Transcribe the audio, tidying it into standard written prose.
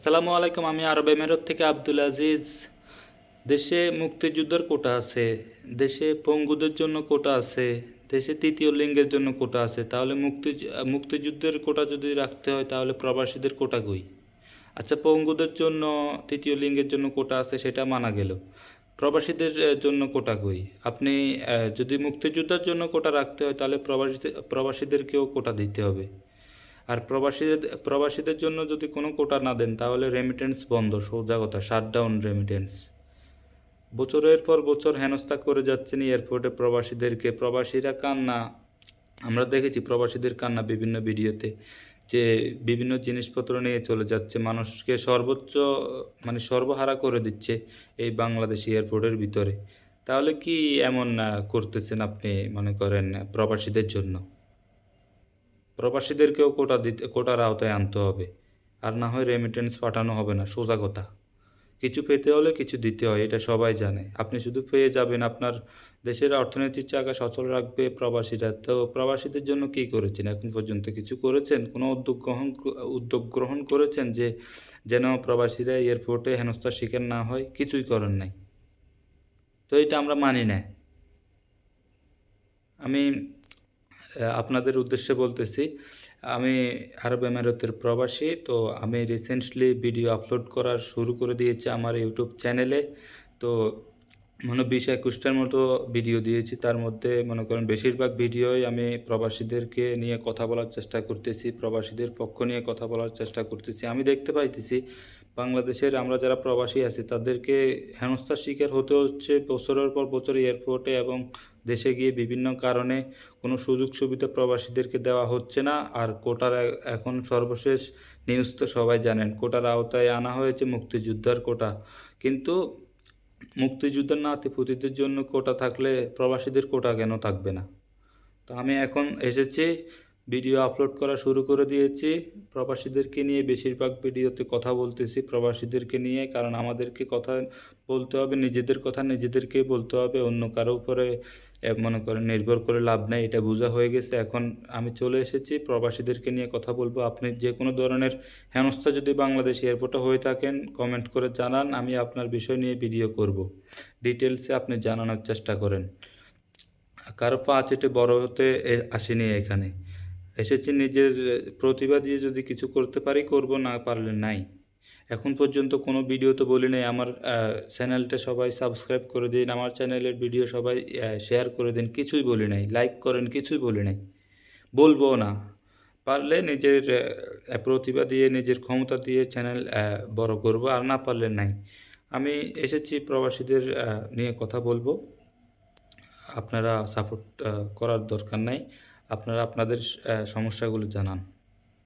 আসসালামু আলাইকুম। আমি আরব এমিরাত থেকে আব্দুল আজিজ। দেশে মুক্তিযুদ্ধের কোটা আছে, দেশে পঙ্গুদের জন্য কোটা আছে, দেশে তৃতীয় লিঙ্গের জন্য কোটা আছে। তাহলে মুক্তিযুদ্ধের কোটা যদি রাখতে হয় তাহলে প্রবাসীদের কোটা কই? আচ্ছা, পঙ্গুদের জন্য তৃতীয় লিঙ্গের জন্য কোটা আছে, সেটা মানা গেল। প্রবাসীদের জন্য কোটা কই? আপনি যদি মুক্তিযোদ্ধার জন্য কোটা রাখতে হয় তাহলে প্রবাসীদেরকেও কোটা দিতে হবে। আর প্রবাসীদের জন্য যদি কোনো কোটা না দেন তাহলে রেমিটেন্স বন্ধ, সোজা কথা, শাটডাউন রেমিটেন্স। বছরের পর বছর হেনস্থা করে যাচ্ছেন এয়ারপোর্টে প্রবাসীদেরকে। প্রবাসীরা কান্না, আমরা দেখেছি প্রবাসীদের কান্না বিভিন্ন ভিডিওতে, যে বিভিন্ন জিনিসপত্র নিয়ে চলে যাচ্ছে, মানুষকে সর্বোচ্চ মানে সর্বহারা করে দিচ্ছে এই বাংলাদেশ এয়ারপোর্টের ভিতরে। তাহলে কি এমন করতেছেন আপনি, মনে করেন প্রবাসীদের জন্য? প্রবাসীদেরকেও কোটার আওতায় আনতে হবে, আর না হয় রেমিটেন্স পাঠানো হবে না, সোজা কথা। কিছু পেতে হলে কিছু দিতে হয়, এটা সবাই জানে। আপনি শুধু পেয়ে যাবেন, আপনার দেশের অর্থনৈতিক চাকা সচল রাখবে প্রবাসীরা। তো প্রবাসীদের জন্য কী করেছেন এখন পর্যন্ত? কিছু করেছেন? কোনো উদ্যোগ গ্রহণ করেছেন যে যেন প্রবাসীরা এয়ারপোর্টে হেনস্থার শিকার না হয়? কিছুই করেন নাই। তো এটা আমরা মানি না। আমি আপনাদের উদ্দেশ্যে বলতেছি, আমি আরব আমিরাতের প্রবাসী। তো আমি রিসেন্টলি ভিডিও আপলোড করা শুরু করে দিয়েছি আমার ইউটিউব চ্যানেলে। তো 20-21টার মতো ভিডিও দিয়েছি। তার মধ্যে মনে করেন বেশিরভাগ ভিডিওই আমি প্রবাসীদেরকে নিয়ে কথা বলার চেষ্টা করতেছি, প্রবাসীদের পক্ষ নিয়ে কথা বলার চেষ্টা করতেছি। আমি দেখতে পাইতেছি বাংলাদেশের আমরা যারা প্রবাসী আছি তাদেরকে হেনস্থার শিকার হতে হচ্ছে বছরের পর বছর এয়ারপোর্টে, এবং দেশে গিয়ে বিভিন্ন কারণে কোনো সুযোগ সুবিধা প্রবাসীদেরকে দেওয়া হচ্ছে না। আর কোটার এখন সর্বশেষ নিউজ তো সবাই জানেন, কোটার আওতায় আনা হয়েছে মুক্তিযোদ্ধার কোটা। কিন্তু মুক্তিযুদ্ধের নাতিপুতিদের জন্য কোটা থাকলে প্রবাসীদের কোটা কেন থাকবে না? তো আমি এখন এসেছি, ভিডিও আপলোড করা শুরু করে দিয়েছি। প্রবাসীদেরকে নিয়ে বেশিরভাগ ভিডিওতে কথা বলতেছি, প্রবাসীদেরকে নিয়ে। কারণ আমাদেরকে কথা বলতে হবে, নিজেদের কথা নিজেদেরকেই বলতে হবে, অন্য কারো উপরে মনে করেন নির্ভর করে লাভ নেই, এটা বোঝা হয়ে গেছে। এখন আমি চলে এসেছি, প্রবাসীদেরকে নিয়ে কথা বলবো। আপনি যে কোনো ধরনের হেনস্থা যদি বাংলাদেশ এয়ারপোর্টে হয়ে থাকেন কমেন্ট করে জানান, আমি আপনার বিষয় নিয়ে ভিডিও করব। ডিটেলসে আপনি জানানোর চেষ্টা করেন। কারো পা চেটে বড় হতে আসেনি এখানে, এসেছি নিজের প্রতিভা দিয়ে যদি কিছু করতে পারি করব, না পারলে নাই। এখন পর্যন্ত কোনো ভিডিও তো বলি নাই আমার চ্যানেলটা সবাই সাবস্ক্রাইব করে দিন, আমার চ্যানেলের ভিডিও সবাই শেয়ার করে দিন, কিছুই বলি নাই। লাইক করেন, কিছুই বলি নাই, বলবো না। পারলে নিজের প্রতিভা দিয়ে নিজের ক্ষমতা দিয়ে চ্যানেল বড় করব, আর না পারলে নাই। আমি এসেছি প্রবাসীদের নিয়ে কথা বলবো। আপনারা সাপোর্ট করার দরকার নাই, আপনারা আপনাদের সমস্যাগুলো জানান।